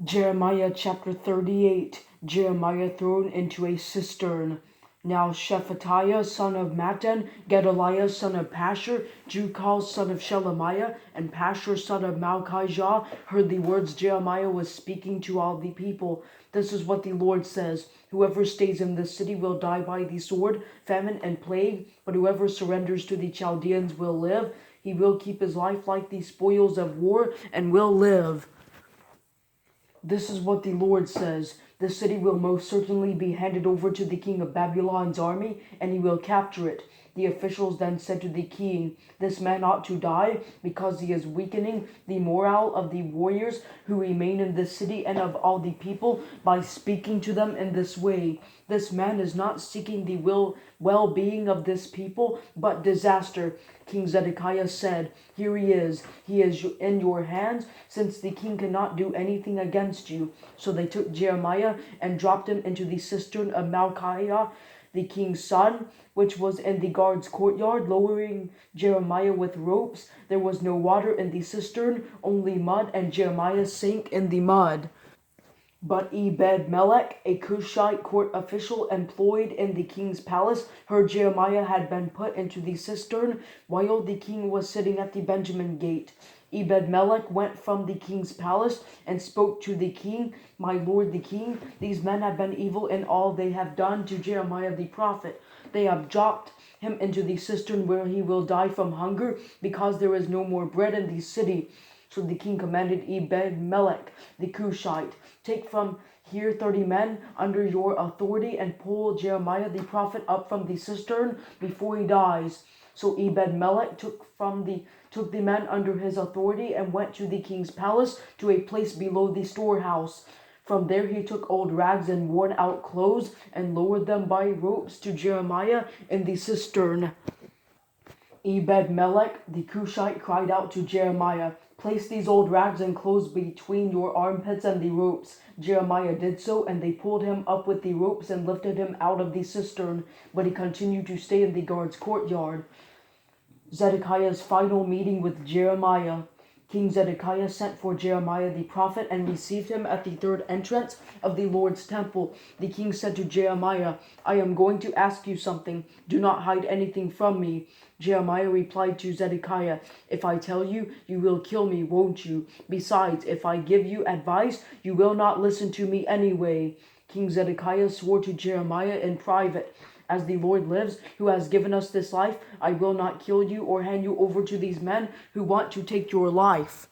Jeremiah chapter 38. Jeremiah thrown into a cistern. Now Shephatiah son of Mattan, Gedaliah son of Pashur, Jucal son of Shelemiah, and Pashur son of Malchijah heard the words Jeremiah was speaking to all the people. This is what the Lord says: Whoever stays in this city will die by the sword, famine, and plague, but whoever surrenders to the Chaldeans will live. He will keep his life like the spoils of war and will live. This is what the Lord says: the city will most certainly be handed over to the king of Babylon's army, and he will capture it. The officials then said to the king, This man ought to die, because he is weakening the morale of the warriors who remain in this city and of all the people by speaking to them in this way. This man is not seeking the well-being of this people, but disaster. King Zedekiah said, Here he is in your hands, since the king cannot do anything against you. So they took Jeremiah and dropped him into the cistern of Malchiah, the king's son, which was in the guard's courtyard, lowering Jeremiah with ropes. There was no water in the cistern, only mud, and Jeremiah sank in the mud. But Ebed-Melech, a Cushite court official employed in the king's palace, heard Jeremiah had been put into the cistern while the king was sitting at the Benjamin gate. Ebed-Melech went from the king's palace and spoke to the king, My lord the king, these men have been evil in all they have done to Jeremiah the prophet. They have dropped him into the cistern where he will die from hunger, because there is no more bread in the city. So the king commanded Ebed-Melech the Cushite, Take from here 30 men under your authority and pull Jeremiah the prophet up from the cistern before he dies. So Ebed-Melech took the men under his authority and went to the king's palace, to a place below the storehouse. From there he took old rags and worn out clothes and lowered them by ropes to Jeremiah in the cistern. Ebed-Melech the Cushite cried out to Jeremiah, Place these old rags and clothes between your armpits and the ropes. Jeremiah did so, and they pulled him up with the ropes and lifted him out of the cistern, but he continued to stay in the guard's courtyard. Zedekiah's final meeting with Jeremiah. King Zedekiah sent for Jeremiah the prophet and received him at the third entrance of the Lord's temple. The king said to Jeremiah, I am going to ask you something. Do not hide anything from me. Jeremiah replied to Zedekiah, If I tell you, you will kill me, won't you? Besides, if I give you advice, you will not listen to me anyway. King Zedekiah swore to Jeremiah in private, As the Lord lives, who has given us this life, I will not kill you or hand you over to these men who want to take your life.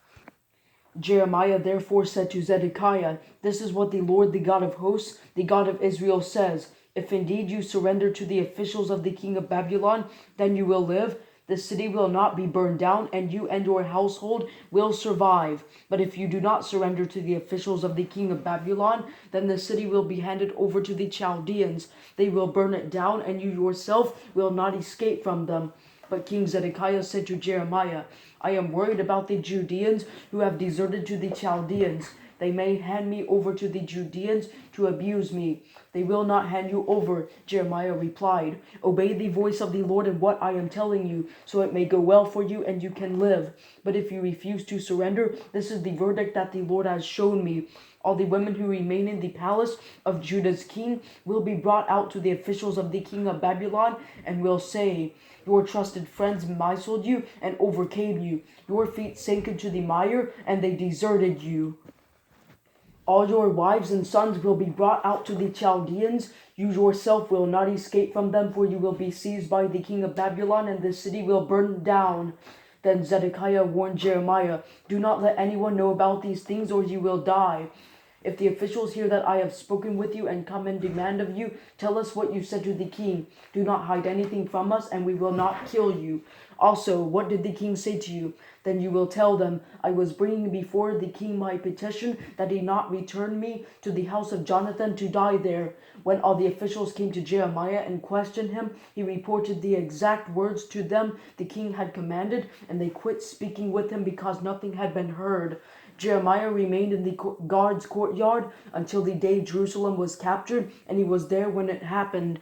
Jeremiah therefore said to Zedekiah, This is what the Lord, the God of hosts, the God of Israel says, If indeed you surrender to the officials of the king of Babylon, then you will live. The city will not be burned down, and you and your household will survive. But if you do not surrender to the officials of the king of Babylon, then the city will be handed over to the Chaldeans. They will burn it down, and you yourself will not escape from them. But King Zedekiah said to Jeremiah, I am worried about the Judeans who have deserted to the Chaldeans. They may hand me over to the Judeans to abuse me. They will not hand you over, Jeremiah replied. Obey the voice of the Lord in what I am telling you, so it may go well for you and you can live. But if you refuse to surrender, this is the verdict that the Lord has shown me. All the women who remain in the palace of Judah's king will be brought out to the officials of the king of Babylon and will say, Your trusted friends misled you and overcame you. Your feet sank into the mire and they deserted you. All your wives and sons will be brought out to the Chaldeans. You yourself will not escape from them, for you will be seized by the king of Babylon, and the city will burn down. Then Zedekiah warned Jeremiah, Do not let anyone know about these things, or you will die. If the officials hear that I have spoken with you and come and demand of you, tell us what you said to the king. Do not hide anything from us, and we will not kill you. Also, what did the king say to you? Then you will tell them, I was bringing before the king my petition that he not return me to the house of Jonathan to die there. When all the officials came to Jeremiah and questioned him, he reported the exact words to them the king had commanded, and they quit speaking with him because nothing had been heard. Jeremiah remained in the guard's courtyard until the day Jerusalem was captured, and he was there when it happened.